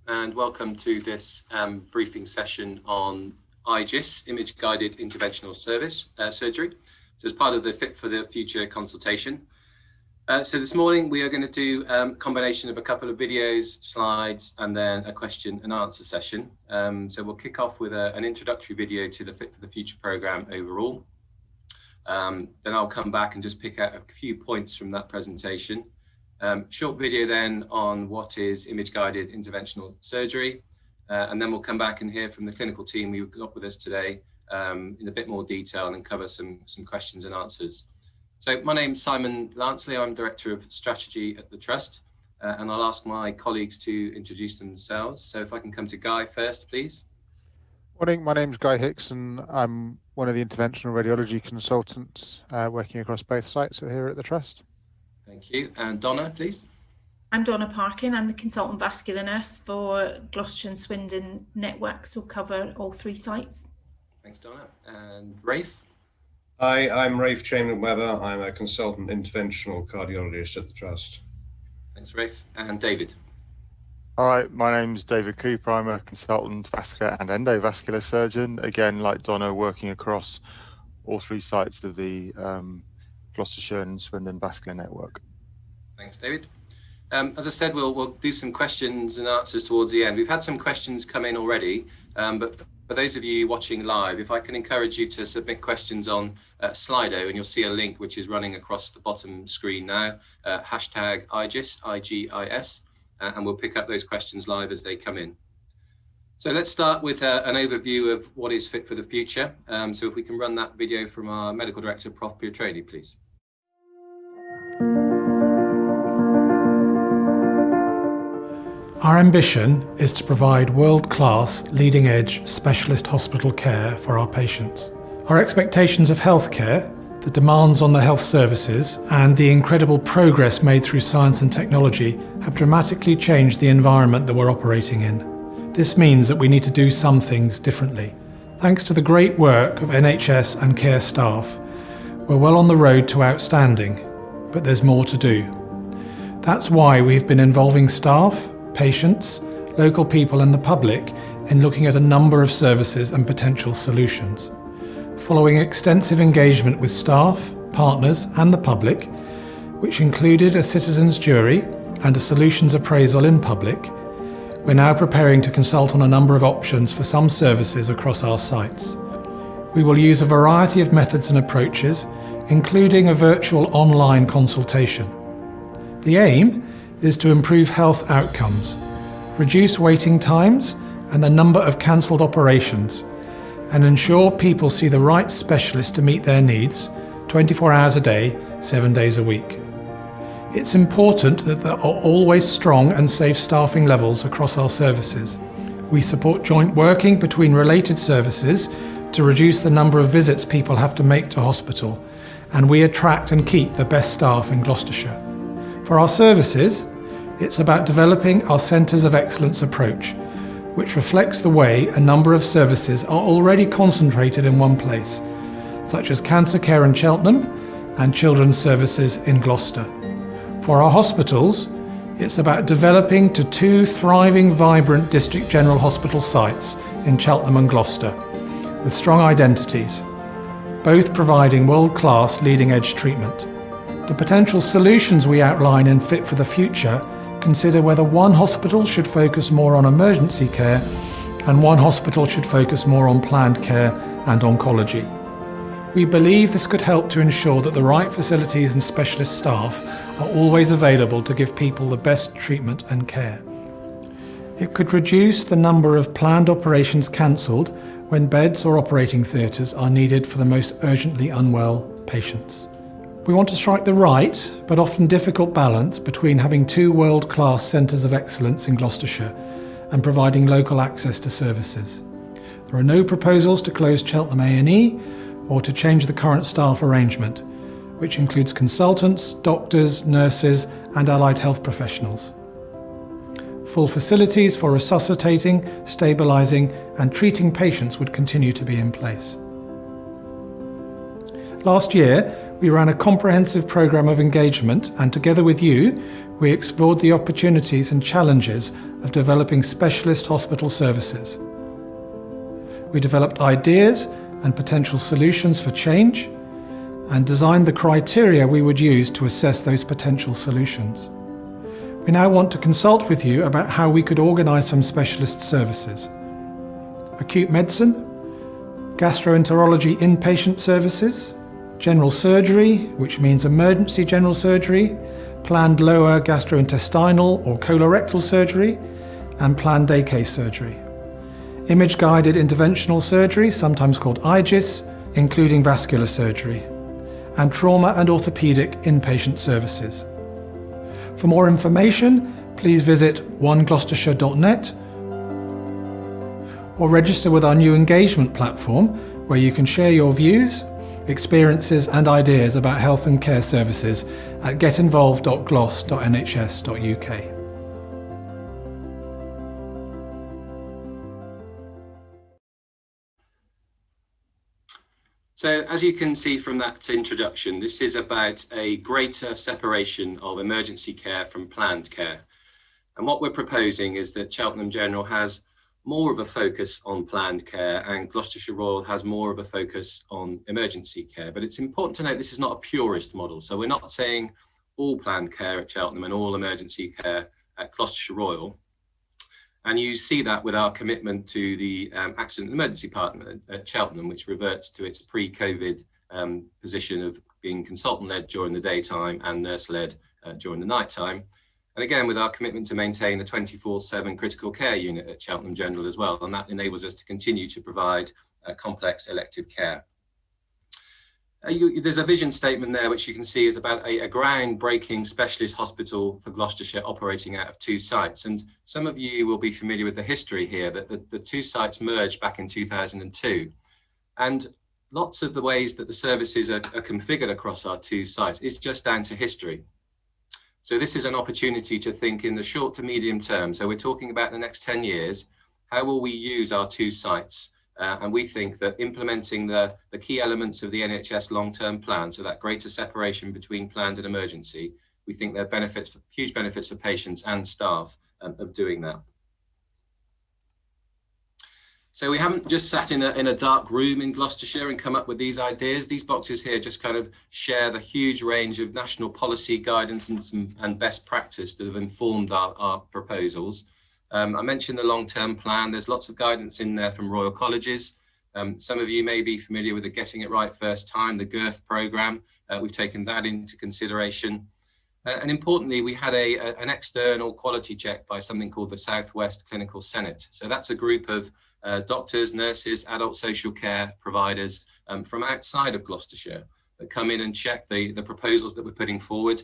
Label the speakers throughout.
Speaker 1: and welcome to this briefing session on IGIS, Image Guided Interventional Surgery. So as part of the Fit for the Future consultation. So this morning we are going to do a combination of a couple of videos, slides, and then a question and answer session. So we'll kick off with an introductory video to the Fit for the Future programme overall. Then I'll come back and just pick out a few points from that presentation. Short video then on what is image-guided interventional surgery, and then we'll come back and hear from the clinical team we've got with us today in a bit more detail and cover some questions and answers. So my name's Simon Lansley, I'm Director of Strategy at the Trust, and I'll ask my colleagues to introduce themselves. So if I can come to Guy first, please.
Speaker 2: Morning, my name's Guy Hickson. I'm one of the interventional radiology consultants working across both sites here at the Trust.
Speaker 1: Thank you. And Donna, please.
Speaker 3: I'm Donna Parkin. I'm the consultant vascular nurse for Gloucestershire and Swindon networks, who cover all three sites.
Speaker 1: Thanks, Donna. And Rafe.
Speaker 4: Hi, I'm Rafe Chamberlain-Webber. I'm a consultant interventional cardiologist at the Trust.
Speaker 1: Thanks, Rafe. And David.
Speaker 5: Hi, my name's David Cooper. I'm a consultant vascular and endovascular surgeon. Again, like Donna, working across all three sites of the Gloucestershire and Swindon vascular network.
Speaker 1: Thanks, David. As I said, we'll do some questions and answers towards the end. We've had some questions come in already, but for those of you watching live, if I can encourage you to submit questions on Slido, and you'll see a link which is running across the bottom screen now, hashtag IGIS, I-G-I-S, and we'll pick up those questions live as they come in. So let's start with an overview of what is Fit for the Future. So if we can run that video from our Medical Director, Prof. Pietrani, please.
Speaker 6: Our ambition is to provide world-class, leading-edge specialist hospital care for our patients. Our expectations of healthcare, the demands on the health services, and the incredible progress made through science and technology have dramatically changed the environment that we're operating in. This means that we need to do some things differently. Thanks to the great work of NHS and care staff, we're well on the road to outstanding, but there's more to do. That's why we've been involving staff, patients, local people and the public in looking at a number of services and potential solutions. Following extensive engagement with staff, partners and the public, which included a citizens' jury and a solutions appraisal in public, we're now preparing to consult on a number of options for some services across our sites. We will use a variety of methods and approaches, including a virtual online consultation. The aim is to improve health outcomes, reduce waiting times and the number of cancelled operations, and ensure people see the right specialist to meet their needs 24 hours a day, 7 days a week. It's important that there are always strong and safe staffing levels across our services. We support joint working between related services to reduce the number of visits people have to make to hospital, and we attract and keep the best staff in Gloucestershire. For our services, it's about developing our Centres of Excellence approach, which reflects the way a number of services are already concentrated in one place, such as cancer care in Cheltenham and children's services in Gloucester. For our hospitals, it's about developing to two thriving, vibrant district general hospital sites in Cheltenham and Gloucester, with strong identities, both providing world-class leading-edge treatment. The potential solutions we outline in Fit for the Future consider whether one hospital should focus more on emergency care and one hospital should focus more on planned care and oncology. We believe this could help to ensure that the right facilities and specialist staff are always available to give people the best treatment and care. It could reduce the number of planned operations cancelled when beds or operating theatres are needed for the most urgently unwell patients. We want to strike the right, but often difficult balance between having two world-class centres of excellence in Gloucestershire and providing local access to services. There are no proposals to close Cheltenham A&E or to change the current staff arrangement, which includes consultants, doctors, nurses and allied health professionals. Full facilities for resuscitating, stabilising and treating patients would continue to be in place. Last year, We ran a comprehensive programme of engagement, and together with you, we explored the opportunities and challenges of developing specialist hospital services. We developed ideas and potential solutions for change, and designed the criteria we would use to assess those potential solutions. We now want to consult with you about how we could organise some specialist services. Acute medicine, gastroenterology inpatient services, general surgery, which means emergency general surgery, planned lower gastrointestinal or colorectal surgery, and planned day case surgery. Image-guided interventional surgery, sometimes called IGIS, including vascular surgery, and trauma and orthopaedic inpatient services. For more information, please visit onegloucestershire.net or register with our new engagement platform, where you can share your views, experiences and ideas about health and care services at getinvolved.gloss.nhs.uk.
Speaker 1: So as you can see from that introduction, this is about a greater separation of emergency care from planned care. And what we're proposing is that Cheltenham General has more of a focus on planned care and Gloucestershire Royal has more of a focus on emergency care. But it's important to note this is not a purist model. So we're not saying all planned care at Cheltenham and all emergency care at Gloucestershire Royal. And you see that with our commitment to the accident and emergency department at Cheltenham, which reverts to its pre-COVID position of being consultant-led during the daytime and nurse-led during the nighttime. And again, with our commitment to maintain a 24/7 critical care unit at Cheltenham General as well, and that enables us to continue to provide complex elective care. There's a vision statement there, which you can see is about a groundbreaking specialist hospital for Gloucestershire operating out of 2 sites. And some of you will be familiar with the history here, that the 2 sites merged back in 2002. And lots of the ways that the services are configured across our 2 sites is just down to history. So this is an opportunity to think in the short to medium term. So we're talking about the next 10 years, how will we use our 2 sites? And we think that implementing the key elements of the NHS long-term plan, so that greater separation between planned and emergency, we think there are benefits, huge benefits for patients and staff of doing that. So we haven't just sat in a dark room in Gloucestershire and come up with these ideas. These boxes here just kind of share the huge range of national policy guidance and best practice that have informed our proposals. I mentioned the long-term plan. There's lots of guidance in there from Royal Colleges. Some of you may be familiar with the Getting It Right First Time, the GIRF programme. We've taken that into consideration. And importantly, we had an external quality check by something called the Southwest Clinical Senate. So that's a group of doctors, nurses, adult social care providers from outside of Gloucestershire that come in and check the proposals that we're putting forward,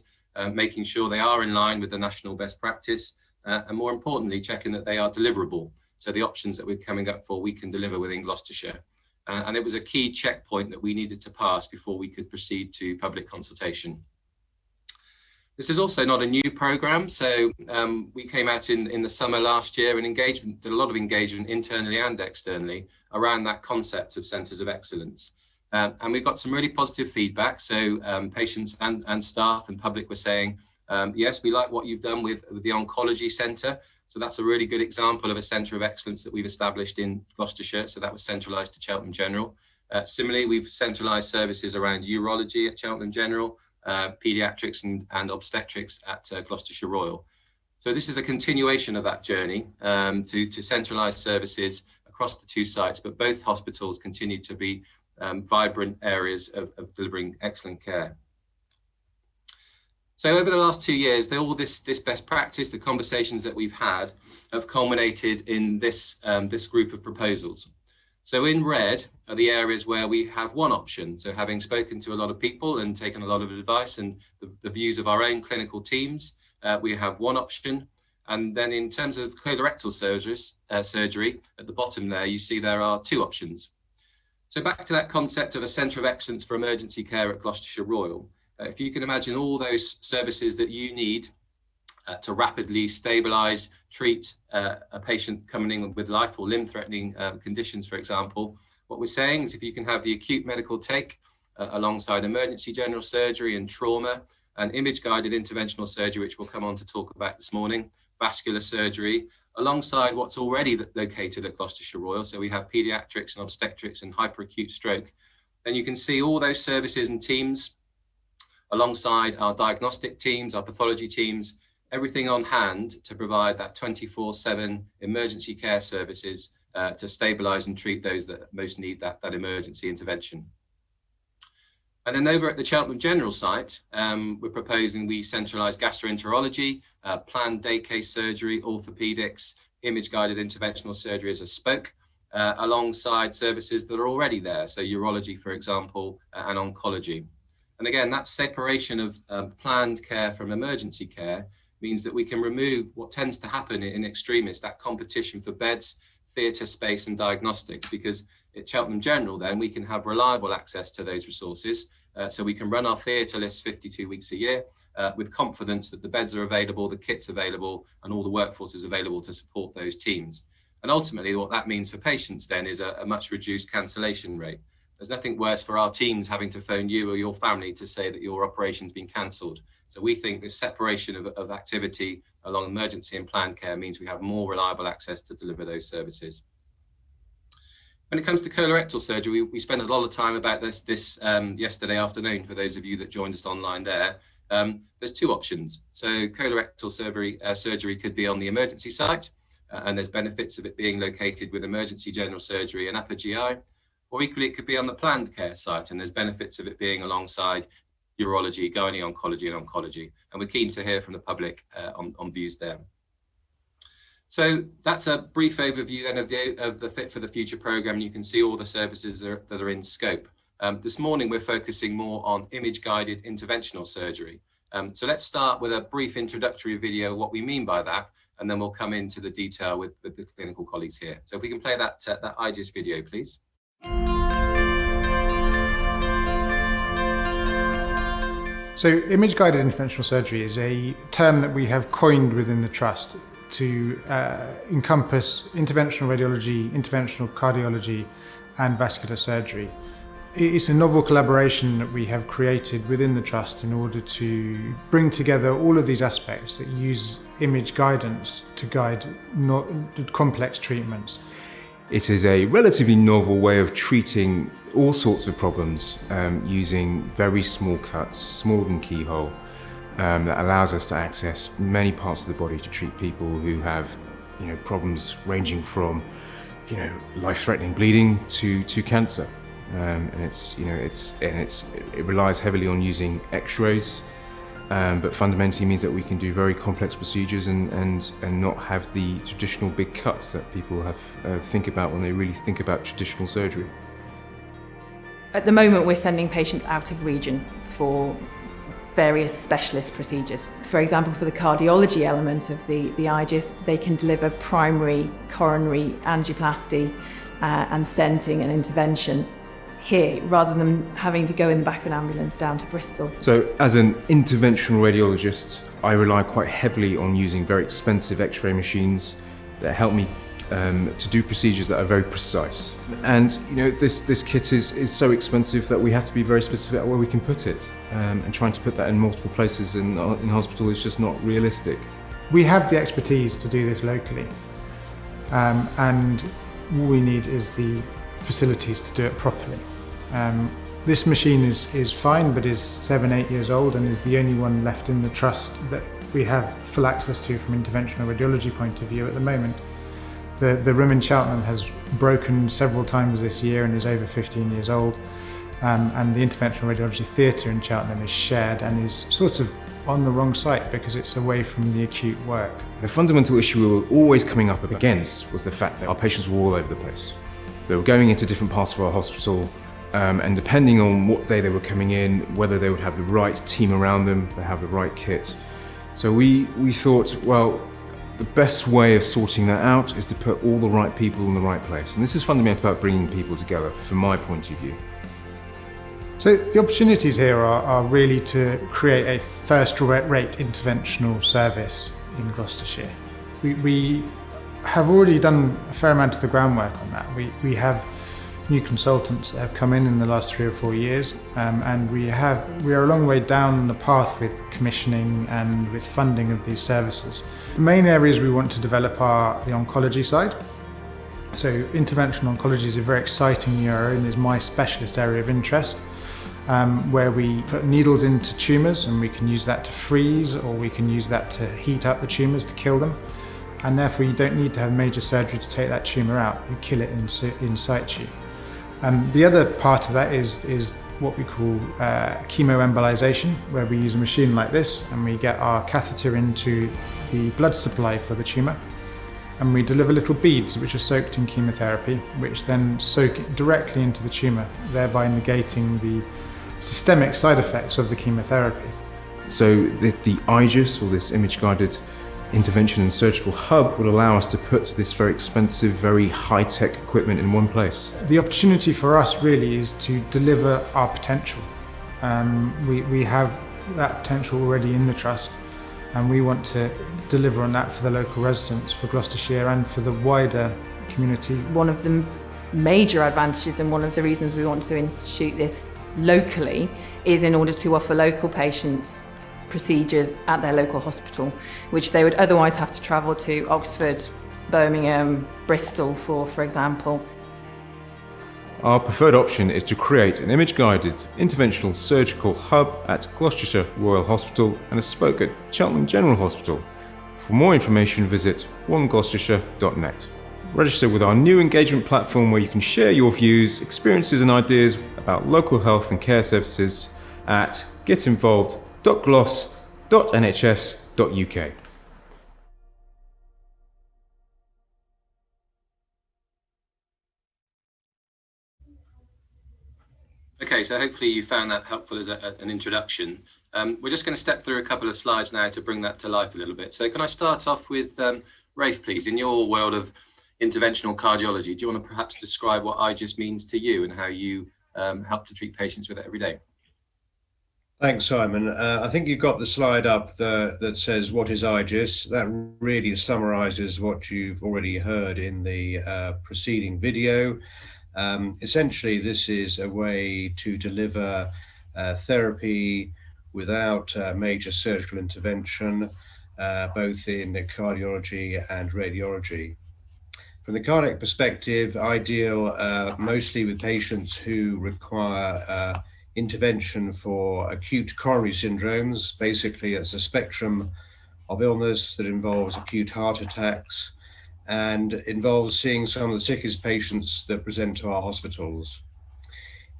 Speaker 1: making sure they are in line with the national best practice, and more importantly, checking that they are deliverable. So the options that we're coming up for, we can deliver within Gloucestershire. And it was a key checkpoint that we needed to pass before we could proceed to public consultation. This is also not a new programme. So we came out in the summer last year and did a lot of engagement internally and externally around that concept of centres of excellence. And we've got some really positive feedback. So patients and staff and public were saying, yes, we like what you've done with the oncology centre. So that's a really good example of a centre of excellence that we've established in Gloucestershire. So that was centralised to Cheltenham General. Similarly, we've centralised services around urology at Cheltenham General, paediatrics and obstetrics at Gloucestershire Royal. So this is a continuation of that journey to centralise services across the 2 sites, but both hospitals continue to be vibrant areas of delivering excellent care. So over the last 2 years, all this best practice, the conversations that we've had have culminated in this group of proposals. So in red are the areas where we have one option. So having spoken to a lot of people and taken a lot of advice and the views of our own clinical teams, we have one option. And then in terms of colorectal surgery, at the bottom there, you see there are 2 options. So back to that concept of a centre of excellence for emergency care at Gloucestershire Royal. If you can imagine all those services that you need to rapidly stabilise, treat a patient coming in with life or limb-threatening conditions, for example, what we're saying is if you can have the acute medical take alongside emergency general surgery and trauma, and image-guided interventional surgery, which we'll come on to talk about this morning, vascular surgery, alongside what's already located at Gloucestershire Royal. So we have paediatrics and obstetrics and hyperacute stroke. Then you can see all those services and teams alongside our diagnostic teams, our pathology teams, everything on hand to provide that 24/7 emergency care services to stabilise and treat those that most need that emergency intervention. And then over at the Cheltenham General site, we're proposing we centralise gastroenterology, planned day case surgery, orthopaedics, image-guided interventional surgery as a spoke, alongside services that are already there, so urology, for example, and oncology. And again, that separation of planned care from emergency care means that we can remove what tends to happen in extremis, that competition for beds, theatre space and diagnostics, because at Cheltenham General then we can have reliable access to those resources, so we can run our theatre lists 52 weeks a year with confidence that the beds are available, the kit's available, and all the workforce is available to support those teams. And ultimately what that means for patients then is a much reduced cancellation rate. There's nothing worse for our teams having to phone you or your family to say that your operation's been cancelled. So we think this separation of activity along emergency and planned care means we have more reliable access to deliver those services. When it comes to colorectal surgery, we spent a lot of time about this yesterday afternoon, for those of you that joined us online there. There's two options. So colorectal surgery could be on the emergency site, and there's benefits of it being located with emergency general surgery and upper GI. Or equally, it could be on the planned care site, and there's benefits of it being alongside urology, gynae-oncology and oncology. And we're keen to hear from the public on views there. So that's a brief overview then of the Fit for the Future programme. You can see all the services that are in scope. This morning, we're focusing more on image-guided interventional surgery. So let's start with a brief introductory video of what we mean by that, and then we'll come into the detail with the clinical colleagues here. So if we can play that IGIS video, please.
Speaker 2: So image-guided interventional surgery is a term that we have coined within the Trust to encompass interventional radiology, interventional cardiology and vascular surgery. It's a novel collaboration that we have created within the Trust in order to bring together all of these aspects that use image guidance to guide complex treatments.
Speaker 7: It is a relatively novel way of treating all sorts of problems using very small cuts, smaller than keyhole, that allows us to access many parts of the body to treat people who have, problems ranging from, life-threatening bleeding to cancer. And it relies heavily on using X-rays, but fundamentally means that we can do very complex procedures and not have the traditional big cuts that people think about when they really think about traditional surgery.
Speaker 8: At the moment, we're sending patients out of region for various specialist procedures. For example, for the cardiology element of the IGIS, they can deliver primary coronary angioplasty and stenting and intervention here, rather than having to go in the back of an ambulance down to Bristol.
Speaker 7: So as an interventional radiologist, I rely quite heavily on using very expensive X-ray machines that help me to do procedures that are very precise. And this kit is so expensive that we have to be very specific about where we can put it. And trying to put that in multiple places in hospital is just not realistic.
Speaker 2: We have the expertise to do this locally, and all we need is the facilities to do it properly. This machine is fine, but is 7-8 years old and is the only one left in the Trust that we have full access to from interventional radiology point of view at the moment. The room in Cheltenham has broken several times this year and is over 15 years old, and the interventional radiology theatre in Cheltenham is shared and is sort of on the wrong site because it's away from the acute work.
Speaker 7: The fundamental issue we were always coming up against was the fact that our patients were all over the place. They were going into different parts of our hospital, and depending on what day they were coming in, whether they would have the right team around them, they have the right kit. So we thought, well, the best way of sorting that out is to put all the right people in the right place. And this is fundamentally about bringing people together, from my point of view.
Speaker 2: So the opportunities here are really to create a first-rate interventional service in Gloucestershire. We have already done a fair amount of the groundwork on that. We have new consultants that have come in the last 3 or 4 years, and we are a long way down the path with commissioning and with funding of these services. The main areas we want to develop are the oncology side. So interventional oncology is a very exciting new area and is my specialist area of interest, where we put needles into tumours and we can use that to freeze, or we can use that to heat up the tumours to kill them. And therefore you don't need to have major surgery to take that tumour out, you kill it in situ. The other part of that is what we call chemoembolization, where we use a machine like this and we get our catheter into the blood supply for the tumour, and we deliver little beads which are soaked in chemotherapy, which then soak it directly into the tumour, thereby negating the systemic side effects of the chemotherapy.
Speaker 7: So the IGIS, or this image-guided intervention and surgical hub, will allow us to put this very expensive, very high-tech equipment in one place.
Speaker 2: The opportunity for us really is to deliver our potential. We have that potential already in the Trust, and we want to deliver on that for the local residents, for Gloucestershire and for the wider community.
Speaker 8: One of the major advantages, and one of the reasons we want to institute this locally, is in order to offer local patients procedures at their local hospital, which they would otherwise have to travel to Oxford, Birmingham, Bristol for example.
Speaker 7: Our preferred option is to create an image-guided interventional surgical hub at Gloucestershire Royal Hospital and a spoke at Cheltenham General Hospital. For more information, visit onegloucestershire.net. Register with our new engagement platform, where you can share your views, experiences and ideas about local health and care services at getinvolved.gloss.nhs.uk.
Speaker 1: Okay, so hopefully you found that helpful as an introduction. We're just going to step through a couple of slides now to bring that to life a little bit. So can I start off with Rafe, please? In your world of interventional cardiology, do you want to perhaps describe what IGIS means to you and how you help to treat patients with it every day?
Speaker 4: Thanks, Simon. I think you've got the slide up that says, what is IGIS? That really summarises what you've already heard in the preceding video. Essentially, this is a way to deliver therapy without major surgical intervention, both in cardiology and radiology. From the cardiac perspective, ideal mostly with patients who require intervention for acute coronary syndromes. Basically, it's a spectrum of illness that involves acute heart attacks and involves seeing some of the sickest patients that present to our hospitals.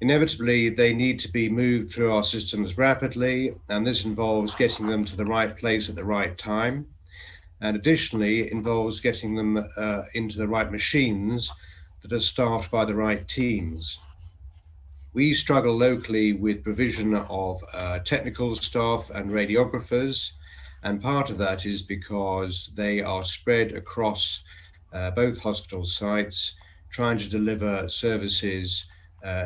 Speaker 4: Inevitably, they need to be moved through our systems rapidly, and this involves getting them to the right place at the right time. And additionally, involves getting them into the right machines that are staffed by the right teams. We struggle locally with provision of technical staff and radiographers, and part of that is because they are spread across both hospital sites, trying to deliver services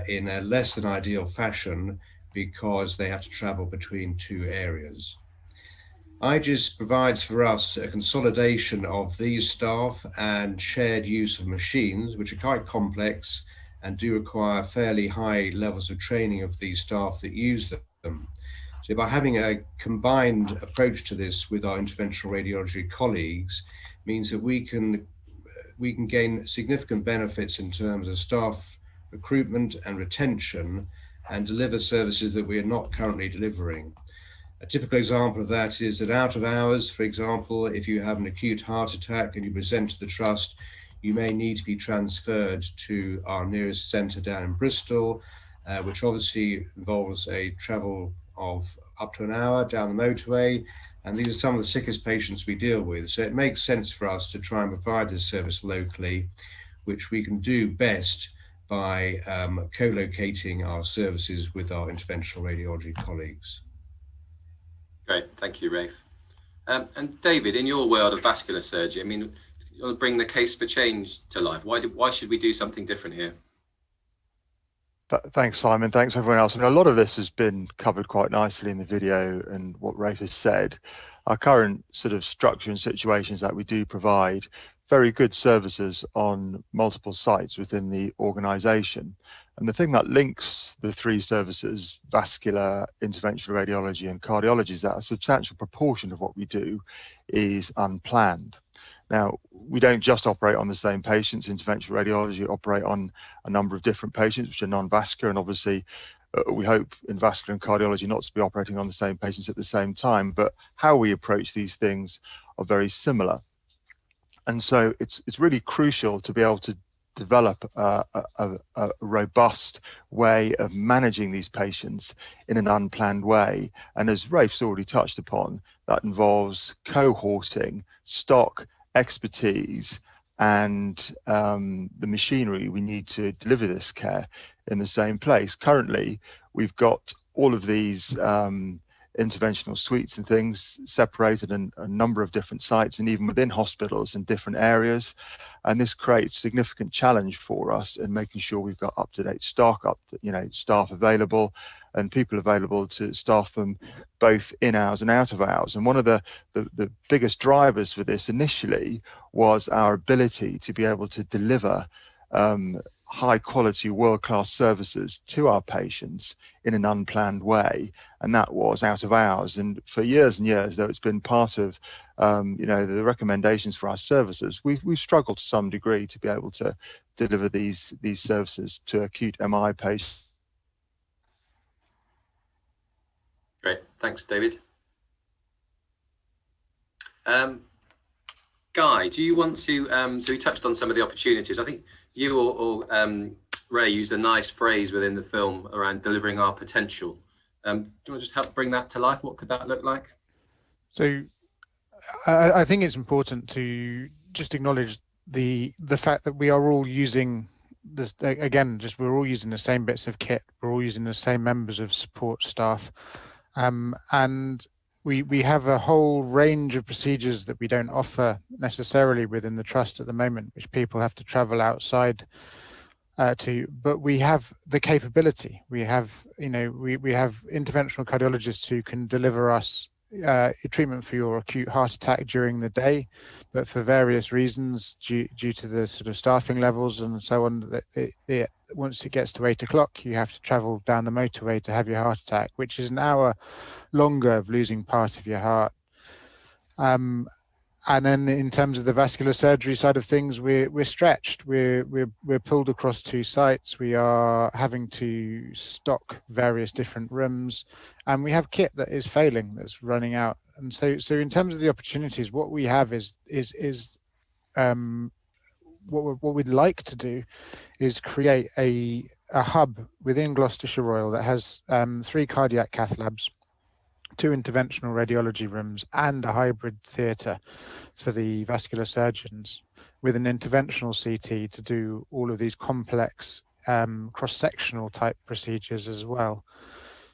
Speaker 4: in a less than ideal fashion because they have to travel between two areas. IGIS provides for us a consolidation of these staff and shared use of machines, which are quite complex and do require fairly high levels of training of these staff that use them. So by having a combined approach to this with our interventional radiology colleagues means that we can gain significant benefits in terms of staff recruitment and retention, and deliver services that we are not currently delivering. A typical example of that is that out of hours, for example, if you have an acute heart attack and you present to the Trust, you may need to be transferred to our nearest centre down in Bristol, which obviously involves a travel of up to an hour down the motorway. And these are some of the sickest patients we deal with. So it makes sense for us to try and provide this service locally, which we can do best by co-locating our services with our interventional radiology colleagues.
Speaker 1: Great, thank you, Rafe. And David, in your world of vascular surgery, I mean, you want to bring the case for change to life. Why should we do something different here?
Speaker 5: Thanks, Simon. Thanks, everyone else. And a lot of this has been covered quite nicely in the video and what Rafe has said. Our current sort of structure and situations that we do provide very good services on multiple sites within the organisation. And the thing that links the three services, vascular, interventional radiology and cardiology, is that a substantial proportion of what we do is unplanned. Now, we don't just operate on the same patients. Interventional radiology operate on a number of different patients, which are non-vascular, and obviously we hope in vascular and cardiology not to be operating on the same patients at the same time, but how we approach these things are very similar. And so it's really crucial to be able to develop a robust way of managing these patients in an unplanned way. And as Rafe's already touched upon, that involves cohorting, stock, expertise, and the machinery we need to deliver this care in the same place. Currently, we've got all of these interventional suites and things separated in a number of different sites, and even within hospitals in different areas. And this creates significant challenge for us in making sure we've got up-to-date stock, staff available, and people available to staff them both in hours and out of hours. And one of the biggest drivers for this initially was our ability to be able to deliver high quality world-class services to our patients in an unplanned way, and that was out of hours. And for years and years, though it's been part of the recommendations for our services, we've struggled to some degree to be able to deliver these services to acute MI patients.
Speaker 1: Great, thanks, David. Guy, do you want to, so we touched on some of the opportunities. I think you or Ray used a nice phrase within the film around delivering our potential. Do you want to just help bring that to life? What could that look like?
Speaker 2: So I think it's important to just acknowledge the fact that we are all using this, again, we're all using the same bits of kit, we're all using the same members of support staff, and we have a whole range of procedures that we don't offer necessarily within the trust at the moment, which people have to travel outside to, but we have the capability. We have, we have interventional cardiologists who can deliver us treatment for your acute heart attack during the day, but for various reasons, due to the sort of staffing levels and so on, once it gets to 8 o'clock, you have to travel down the motorway to have your heart attack, which is an hour longer of losing part of your heart. And then in terms of the vascular surgery side of things, we're stretched. We're pulled across 2 sites. We are having to stock various different rooms, and we have kit that is failing, that's running out. And so in terms of the opportunities, what we have is what we'd like to do is create a hub within Gloucestershire Royal that has 3 cardiac cath labs, 2 interventional radiology rooms, and a hybrid theatre for the vascular surgeons, with an interventional CT to do all of these complex cross-sectional type procedures as well.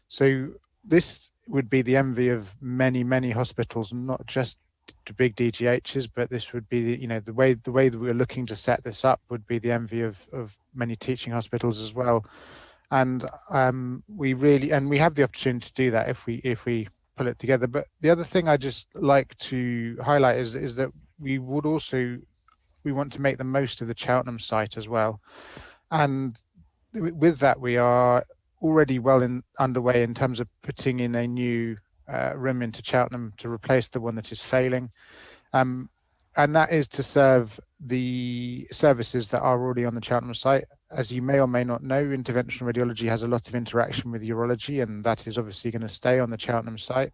Speaker 2: So this would be the envy of many, many hospitals, not just the big DGHs, but this would be the way that we're looking to set this up would be the envy of many teaching hospitals as well. And we have the opportunity to do that if we pull it together. But the other thing I just like to highlight is that we want to make the most of the Cheltenham site as well. And with that, we are already underway in terms of putting in a new room into Cheltenham to replace the one that is failing. And that is to serve the services that are already on the Cheltenham site. As you may or may not know, interventional radiology has a lot of interaction with urology, and that is obviously going to stay on the Cheltenham site.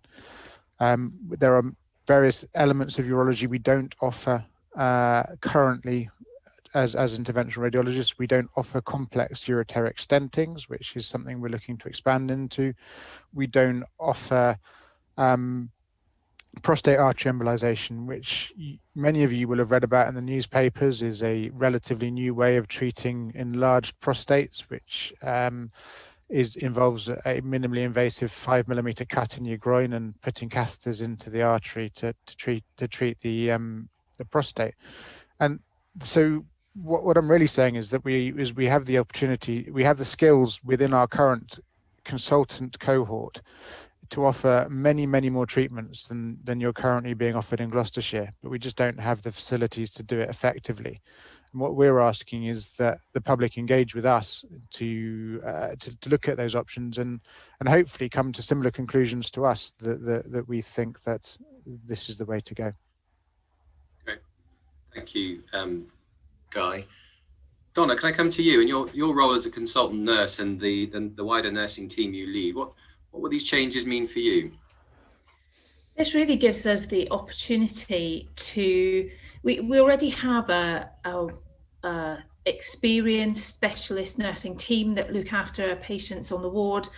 Speaker 2: There are various elements of urology we don't offer currently as interventional radiologists. We don't offer complex ureteric stentings, which is something we're looking to expand into. We don't offer prostate artery embolization, which many of you will have read about in the newspapers, is a relatively new way of treating enlarged prostates, which involves a minimally invasive 5mm cut in your groin and putting catheters into the artery to treat the prostate. And so what I'm really saying is that we have the opportunity, we have the skills within our current consultant cohort to offer many, many more treatments than you're currently being offered in Gloucestershire, but we just don't have the facilities to do it effectively. And what we're asking is that the public engage with us to look at those options and hopefully come to similar conclusions to us that we think that this is the way to go.
Speaker 1: Great, thank you, Guy. Donna, can I come to you and your role as a consultant nurse and the wider nursing team you lead? What will these changes mean for you?
Speaker 3: This really gives us the opportunity to, we already have a experienced specialist nursing team that look after our patients on the ward,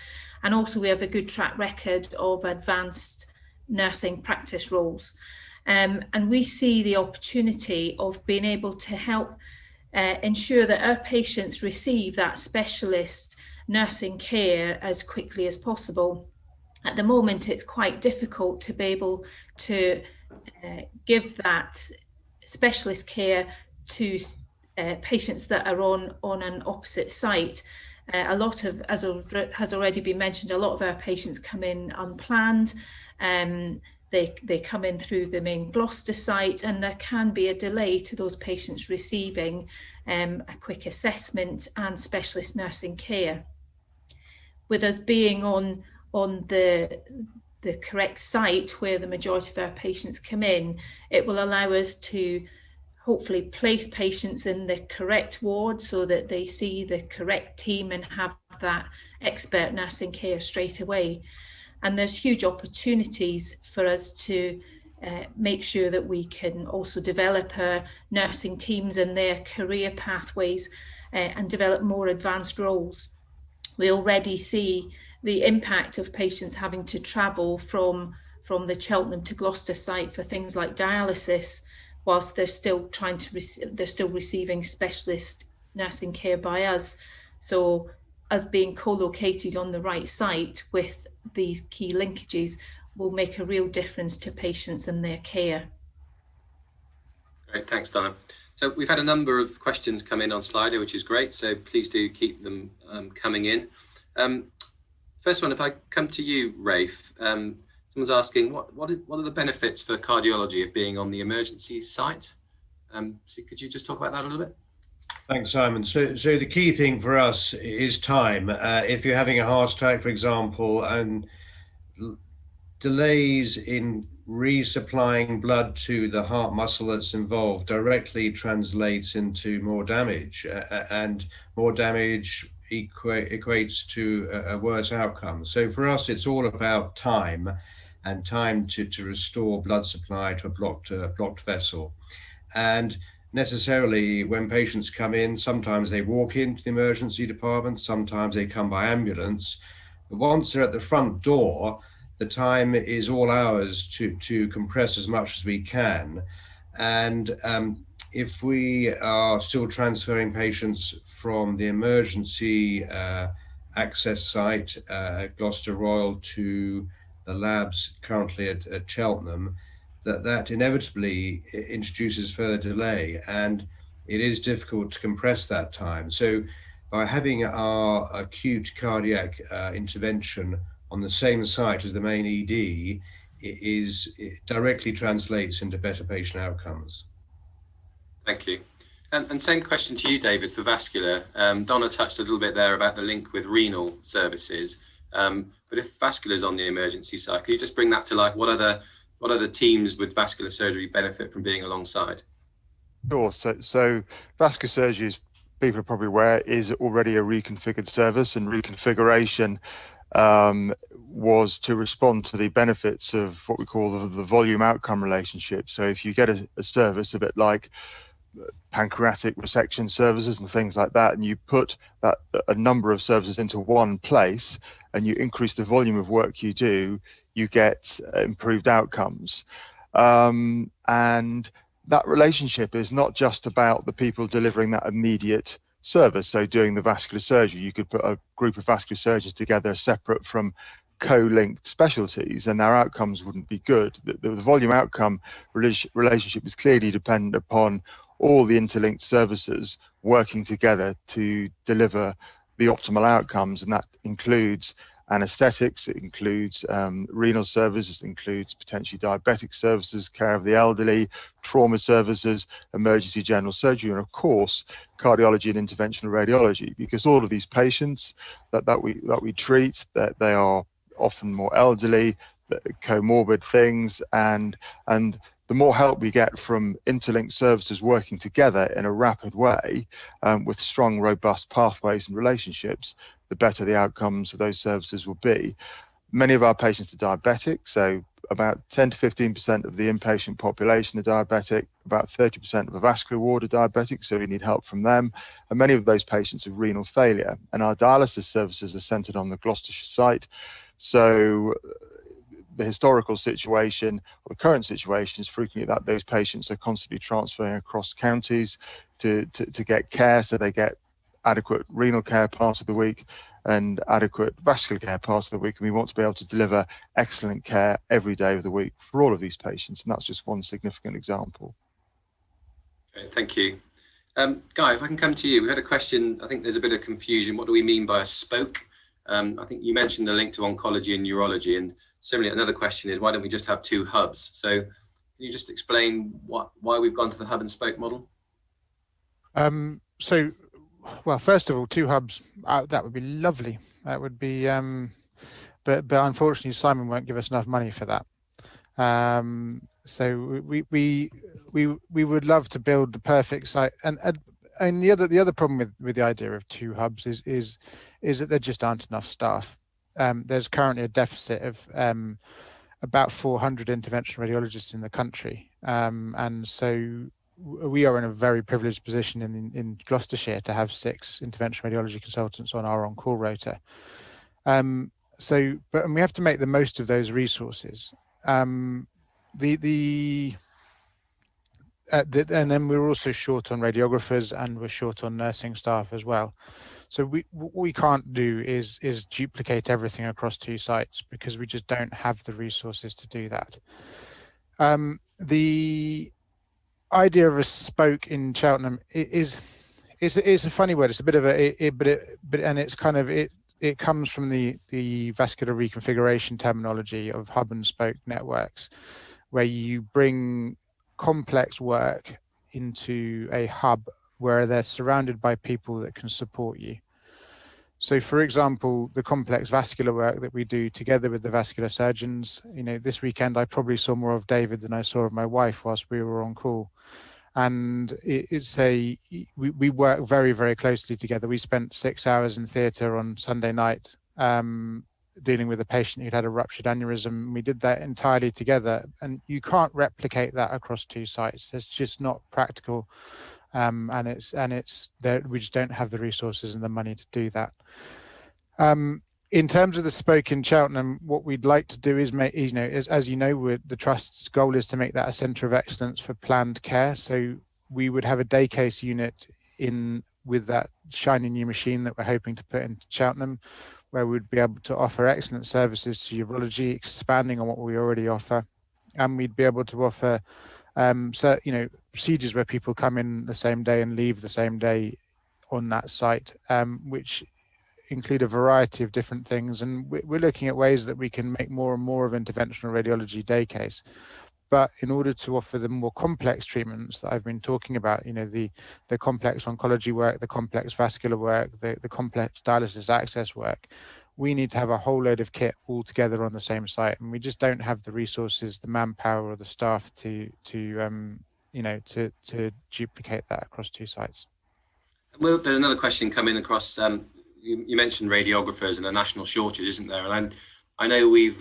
Speaker 3: and also we have a good track record of advanced nursing practice roles. And we see the opportunity of being able to help ensure that our patients receive that specialist nursing care as quickly as possible. At the moment, it's quite difficult to be able to give that specialist care to patients that are on an opposite site. A lot of, as has already been mentioned, a lot of our patients come in unplanned. They come in through the main Gloucester site, and there can be a delay to those patients receiving a quick assessment and specialist nursing care. With us being on the correct site where the majority of our patients come in, it will allow us to hopefully place patients in the correct ward so that they see the correct team and have that expert nursing care straight away. And there's huge opportunities for us to make sure that we can also develop our nursing teams and their career pathways and develop more advanced roles. We already see the impact of patients having to travel from the Cheltenham to Gloucester site for things like dialysis, whilst they're still receiving specialist nursing care by us. So us being co-located on the right site with these key linkages will make a real difference to patients and their care.
Speaker 1: Great, thanks, Donna. So we've had a number of questions come in on Slido, which is great. So please do keep them coming in. First one, if I come to you, Rafe, someone's asking, what are the benefits for cardiology of being on the emergency site? So could you just talk about that a little bit?
Speaker 4: Thanks, Simon. So the key thing for us is time. If you're having a heart attack, for example, and delays in resupplying blood to the heart muscle that's involved directly translates into more damage, and more damage equates to a worse outcome. So for us, it's all about time, and time to restore blood supply to a blocked vessel. And necessarily, when patients come in, sometimes they walk into the emergency department, sometimes they come by ambulance. But once they're at the front door, the time is all ours to compress as much as we can. And if we are still transferring patients from the emergency access site at Gloucester Royal to the labs currently at Cheltenham, that inevitably introduces further delay, and it is difficult to compress that time. So by having our acute cardiac intervention on the same site as the main ED, it directly translates into better patient outcomes.
Speaker 1: Thank you. And same question to you, David, for vascular. Donna touched a little bit there about the link with renal services. But if vascular is on the emergency side, can you just bring that to life? What are the teams with vascular surgery benefit from being alongside?
Speaker 5: Sure. So vascular surgery, as people are probably aware, is already a reconfigured service, and reconfiguration was to respond to the benefits of what we call the volume outcome relationship. So if you get a service a bit like pancreatic resection services and things like that, and you put a number of services into one place and you increase the volume of work you do, you get improved outcomes. And that relationship is not just about the people delivering that immediate service. So doing the vascular surgery, you could put a group of vascular surgeons together separate from co-linked specialties, and their outcomes wouldn't be good. The volume outcome relationship is clearly dependent upon all the interlinked services working together to deliver the optimal outcomes, and that includes anaesthetics, it includes renal services, it includes potentially diabetic services, care of the elderly, trauma services, emergency general surgery, and of course cardiology and interventional radiology, because all of these patients that we treat, that they are often more elderly, comorbid things, and the more help we get from interlinked services working together in a rapid way, with strong, robust pathways and relationships, the better the outcomes of those services will be. Many of our patients are diabetic, so about 10 to 15% of the inpatient population are diabetic, about 30% of the vascular ward are diabetic, so we need help from them. And many of those patients have renal failure. And our dialysis services are centred on the Gloucestershire site. So the historical situation, or the current situation, is frequently that those patients are constantly transferring across counties to get care, so they get adequate renal care part of the week and adequate vascular care part of the week. And we want to be able to deliver excellent care every day of the week for all of these patients. And that's just one significant example.
Speaker 1: Okay, thank you. Guy, if I can come to you, we had a question. I think there's a bit of confusion. What do we mean by a spoke? I think you mentioned the link to oncology and neurology, and similarly, another question is, why don't we just have two hubs? So can you just explain why we've gone to the hub and spoke model?
Speaker 2: Well, first of all, two hubs, that would be lovely. That would be, but unfortunately, Simon won't give us enough money for that. So we would love to build the perfect site, and the other problem with the idea of two hubs is that there just aren't enough staff. There's currently a deficit of about 400 interventional radiologists in the country, and so we are in a very privileged position in Gloucestershire to have 6 interventional radiology consultants on our on-call rota. And we have to make the most of those resources. And then we're also short on radiographers, and we're short on nursing staff as well. So what we can't do is duplicate everything across 2 sites, because we just don't have the resources to do that. The idea of a spoke in Cheltenham is a funny word. It's a bit of it comes from the vascular reconfiguration terminology of hub and spoke networks, where you bring complex work into a hub where they're surrounded by people that can support you. So, for example, the complex vascular work that we do together with the vascular surgeons, this weekend I probably saw more of David than I saw of my wife whilst we were on call. And we work very, very closely together. We spent 6 hours in theatre on Sunday night dealing with a patient who'd had a ruptured aneurysm. We did that entirely together, and you can't replicate that across 2 sites. It's just not practical. And it's there. We just don't have the resources and the money to do that. In terms of the spoke in Cheltenham, what we'd like to do is make, as you know, the Trust's goal is to make that a centre of excellence for planned care. So we would have a day case unit with that shiny new machine that we're hoping to put into Cheltenham, where we'd be able to offer excellent services to urology, expanding on what we already offer, and we'd be able to offer procedures where people come in the same day and leave the same day on that site, which include a variety of different things. And we're looking at ways that we can make more and more of interventional radiology day case. But in order to offer the more complex treatments that I've been talking about, the complex oncology work, the complex vascular work, the complex dialysis access work, we need to have a whole load of kit all together on the same site, and we just don't have the resources, the manpower, or the staff to duplicate that across 2 sites.
Speaker 1: Well, there's another question coming across. You mentioned radiographers and a national shortage, isn't there? And I know we've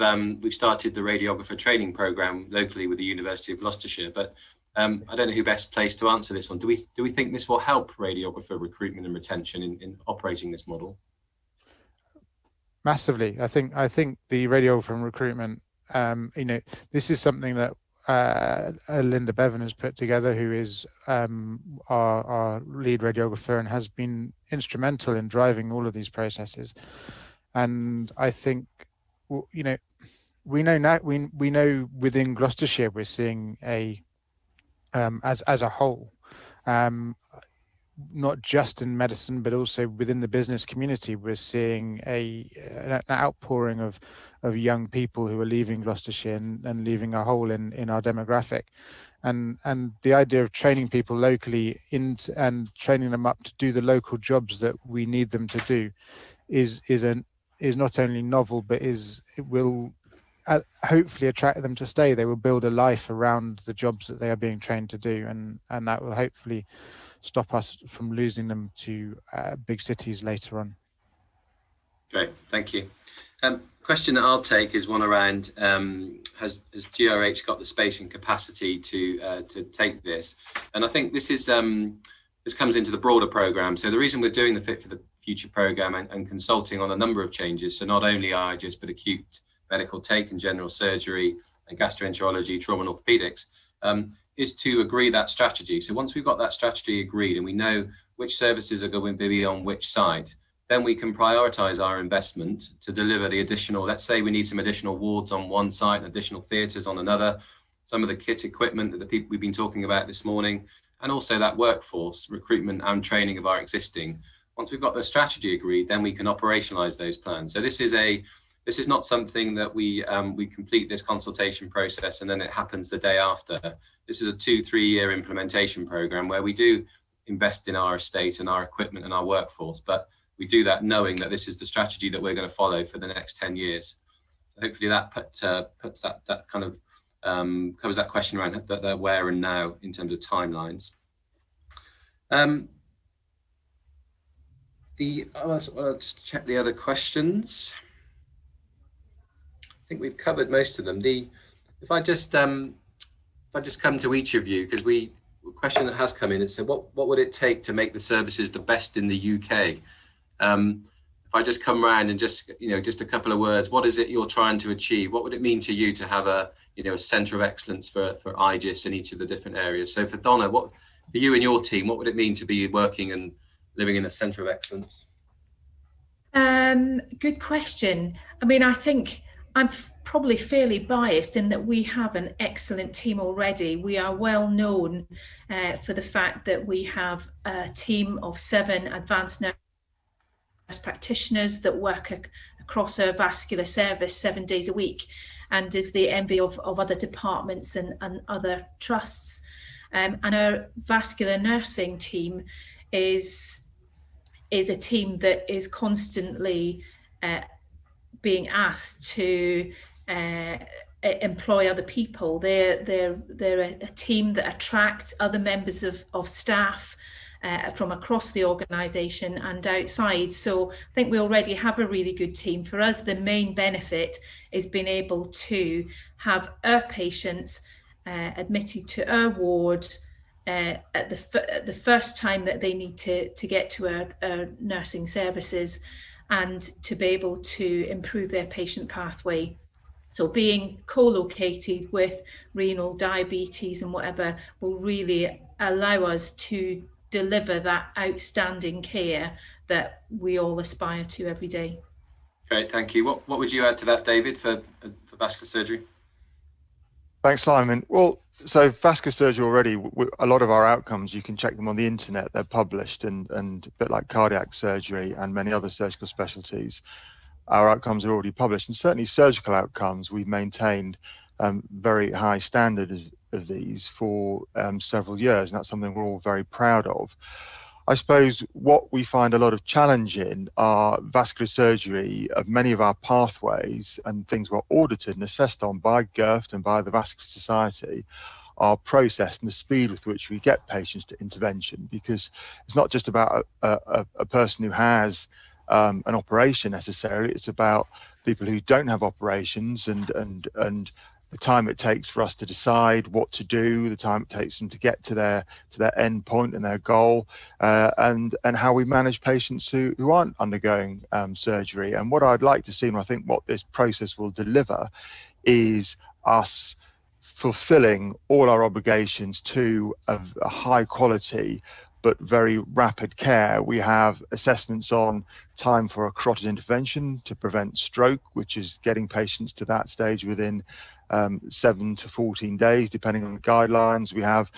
Speaker 1: started the radiographer training program locally with the University of Gloucestershire, but I don't know who best placed to answer this one. Do we think this will help radiographer recruitment and retention in operating this model?
Speaker 2: Massively. I think the radiographer and recruitment, this is something that Linda Bevan has put together, who is our lead radiographer and has been instrumental in driving all of these processes. And I think, we know within Gloucestershire we're seeing as a whole, not just in medicine, but also within the business community, we're seeing an outpouring of young people who are leaving Gloucestershire and leaving a hole in our demographic. And the idea of training people locally and training them up to do the local jobs that we need them to do is not only novel, but it will hopefully attract them to stay. They will build a life around the jobs that they are being trained to do, and that will hopefully stop us from losing them to big cities later on.
Speaker 1: Great, thank you. Question that I'll take is one around has GRH got the space and capacity to take this? And I think this is this comes into the broader programme. So the reason we're doing the Fit for the Future programme and consulting on a number of changes, so not only IGIS but acute medical take and general surgery and gastroenterology, trauma and orthopaedics, is to agree that strategy. So once we've got that strategy agreed and we know which services are going to be on which side, then we can prioritise our investment to deliver the additional, let's say we need some additional wards on one site and additional theatres on another, some of the kit equipment that the people we've been talking about this morning, and also that workforce recruitment and training of our existing. Once we've got the strategy agreed, then we can operationalise those plans. So this is not something that we complete this consultation process and then it happens the day after. This is a 2-3 year implementation programme where we do invest in our estate and our equipment and our workforce, but we do that knowing that this is the strategy that we're going to follow for the next 10 years. So hopefully that puts that kind of covers that question around the where and now in terms of timelines. I'll just check the other questions. I think we've covered most of them. If I just come to each of you, because a question that has come in, it said, what would it take to make the services the best in the UK? If I just come around and just a couple of words, what is it you're trying to achieve? What would it mean to you to have a centre of excellence for IGIS in each of the different areas? So for Donna, for you and your team, what would it mean to be working and living in a centre of excellence?
Speaker 3: Good question. I mean, I think I'm probably fairly biased in that we have an excellent team already. We are well known for the fact that we have a team of 7 advanced nurse practitioners that work across our vascular service 7 days a week, and is the envy of other departments and other trusts. And our vascular nursing team is a team that is constantly being asked to employ other people. They're a team that attract other members of staff from across the organisation and outside. So I think we already have a really good team. For us, the main benefit is being able to have our patients admitted to our ward at the first time that they need to get to our nursing services, and to be able to improve their patient pathway. So being co-located with renal, diabetes and whatever will really allow us to deliver that outstanding care that we all aspire to every day.
Speaker 1: Great, thank you. What would you add to that, David, for vascular surgery?
Speaker 5: Thanks, Simon. Well, so vascular surgery already, a lot of our outcomes, you can check them on the internet. They're published, and a bit like cardiac surgery and many other surgical specialties, our outcomes are already published. And certainly surgical outcomes, we've maintained very high standard of these for several years, and that's something we're all very proud of. I suppose what we find a lot of challenge in are vascular surgery of many of our pathways and things we're audited and assessed on by GERFT and by the Vascular Society are processed and the speed with which we get patients to intervention, because it's not just about a person who has an operation necessarily, it's about people who don't have operations and the time it takes for us to decide what to do, the time it takes them to get to their end point and their goal, and how we manage patients who aren't undergoing surgery. And what I'd like to see, and I think what this process will deliver, is us fulfilling all our obligations to a high quality but very rapid care. We have assessments on time for a carotid intervention to prevent stroke, which is getting patients to that stage within 7 to 14 days, depending on the guidelines. We have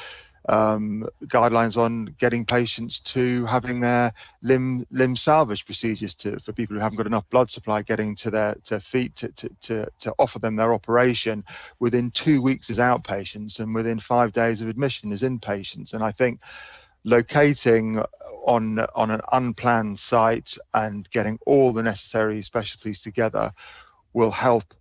Speaker 5: guidelines on getting patients to having their limb salvage procedures for people who haven't got enough blood supply, getting to their feet to offer them their operation within 2 weeks as outpatients and within 5 days of admission as inpatients. And I think locating on an unplanned site and getting all the necessary specialties together will help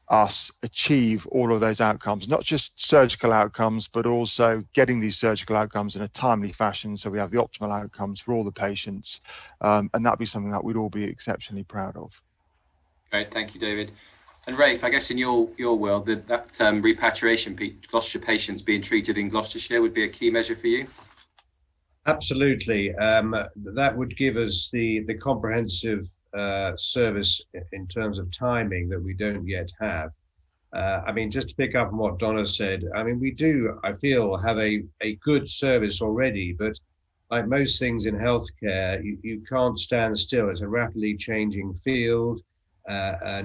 Speaker 5: us achieve all of those outcomes, not just surgical outcomes, but also getting these surgical outcomes in a timely fashion so we have the optimal outcomes for all the patients. And that'd be something that we'd all be exceptionally proud of.
Speaker 1: Great, thank you, David. And Rafe, I guess in your world, that repatriation, Gloucestershire patients being treated in Gloucestershire would be a key measure for you?
Speaker 4: Absolutely. That would give us the comprehensive service in terms of timing that we don't yet have. I mean, just to pick up on what Donna said, I mean, we do, I feel, have a good service already, but like most things in healthcare, you can't stand still. It's a rapidly changing field.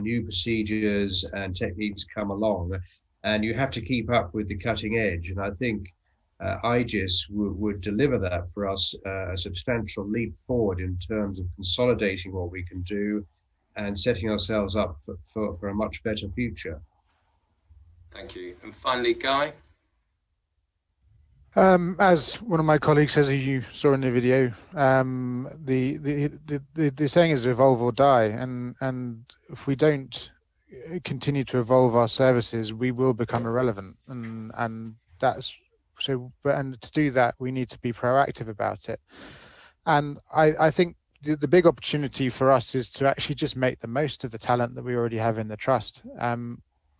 Speaker 4: New procedures and techniques come along, and you have to keep up with the cutting edge. And I think IGIS would deliver that for us, a substantial leap forward in terms of consolidating what we can do and setting ourselves up for a much better future.
Speaker 1: Thank you. And finally, Guy?
Speaker 2: As one of my colleagues says, as you saw in the video, the saying is evolve or die, and if we don't continue to evolve our services, we will become irrelevant, and that's so. And to do that, we need to be proactive about it. And I think the big opportunity for us is to actually just make the most of the talent that we already have in the trust.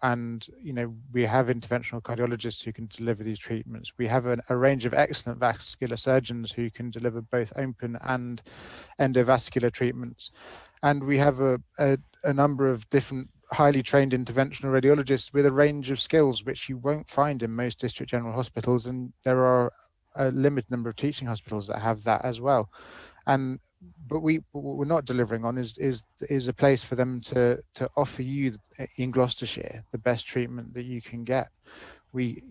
Speaker 2: And, you know, we have interventional cardiologists who can deliver these treatments. We have a range of excellent vascular surgeons who can deliver both open and endovascular treatments. And we have a number of different highly trained interventional radiologists with a range of skills, which you won't find in most district general hospitals. And there are a limited number of teaching hospitals that have that as well. But what we're not delivering on is a place for them to offer you in Gloucestershire the best treatment that you can get. We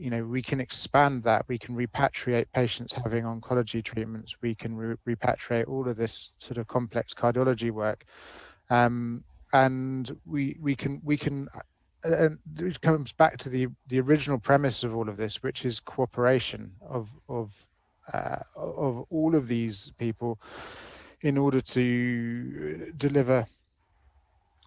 Speaker 2: can expand that. We can repatriate patients having oncology treatments. We can repatriate all of this sort of complex cardiology work, and we can. And it comes back to the original premise of all of this, which is cooperation of all of these people in order to deliver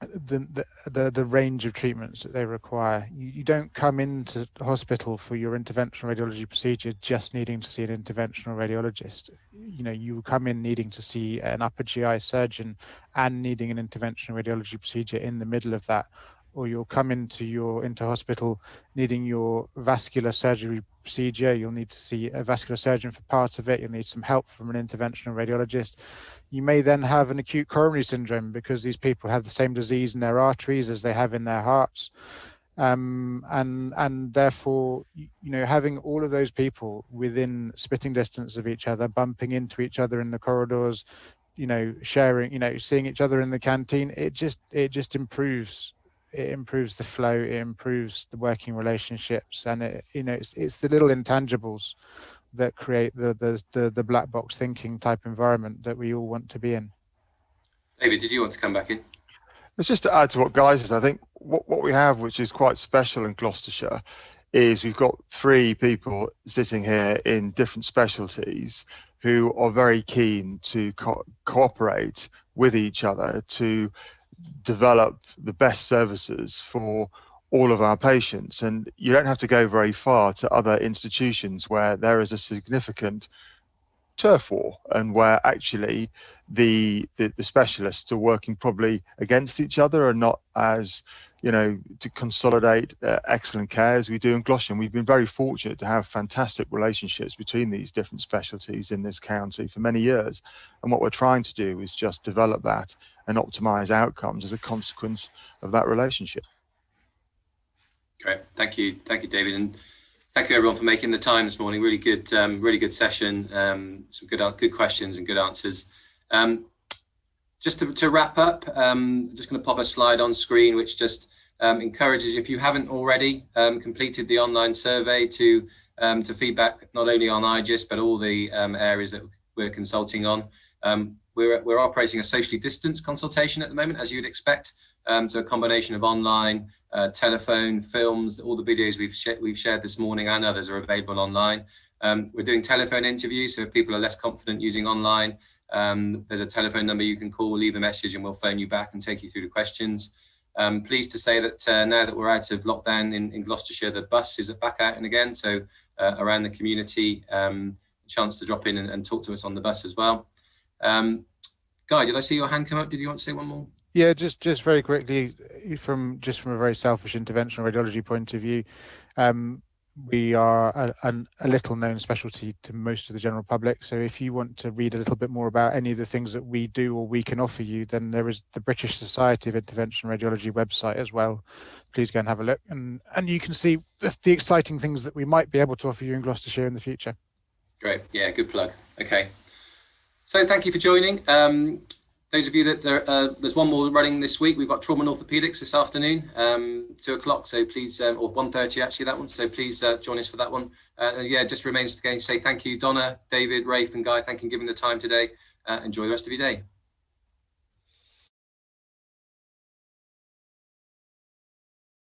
Speaker 2: the range of treatments that they require. You don't come into the hospital for your interventional radiology procedure just needing to see an interventional radiologist. You know, you come in needing to see an upper GI surgeon and needing an interventional radiology procedure in the middle of that. Or you'll come into hospital needing your vascular surgery procedure. You'll need to see a vascular surgeon for part of it. You'll need some help from an interventional radiologist. You may then have an acute coronary syndrome because these people have the same disease in their arteries as they have in their hearts. And therefore, you know, having all of those people within spitting distance of each other, bumping into each other in the corridors, you know, sharing, you know, seeing each other in the canteen, it just improves. It improves the flow, it improves the working relationships, and it's the little intangibles that create the black box thinking type environment that we all want to be in.
Speaker 1: David, did you want to come back in?
Speaker 5: It's just to add to what Guy says. I think what we have, which is quite special in Gloucestershire, is we've got 3 people sitting here in different specialties who are very keen to cooperate with each other to develop the best services for all of our patients. And you don't have to go very far to other institutions where there is a significant turf war and where actually the specialists are working probably against each other and not as, you know, to consolidate excellent care as we do in Gloucester. And we've been very fortunate to have fantastic relationships between these different specialties in this county for many years. And what we're trying to do is just develop that and optimize outcomes as a consequence of that relationship.
Speaker 1: Great, thank you, David, and thank you everyone for making the time this morning. Really good session. Some good questions and good answers. Just to wrap up, just going to pop a slide on screen which just encourages you, if you haven't already completed the online survey, to to feedback not only on IGIS, but all the areas that we're consulting on. We're operating a socially distanced consultation at the moment, as you'd expect. So a combination of online, telephone, films, all the videos we've shared this morning and others are available online. We're doing telephone interviews, so if people are less confident using online, there's a telephone number you can call, leave a message, and we'll phone you back and take you through the questions. Pleased to say that now that we're out of lockdown in Gloucestershire, the bus is back out and again, so around the community, chance to drop in and talk to us on the bus as well. Guy, did I see your hand come up? Did you want to say one more?
Speaker 9: Yeah, just very quickly, from a very selfish interventional radiology point of view, we are a little known specialty to most of the general public. So if you want to read a little bit more about any of the things that we do or we can offer you, then there is the British Society of Interventional Radiology website as well. Please go and have a look, and you can see the exciting things that we might be able to offer you in Gloucestershire in the future.
Speaker 1: Great, yeah, good plug. Okay, so thank you for joining. Those of you that there's one more running this week. We've got trauma and orthopedics this afternoon, 2 o'clock. So please, or 1:30 actually, that one. So please join us for that one. Yeah, just remains to say thank you, Donna, David, Rafe, and Guy. Thank you for giving the time today. Enjoy the rest of your day.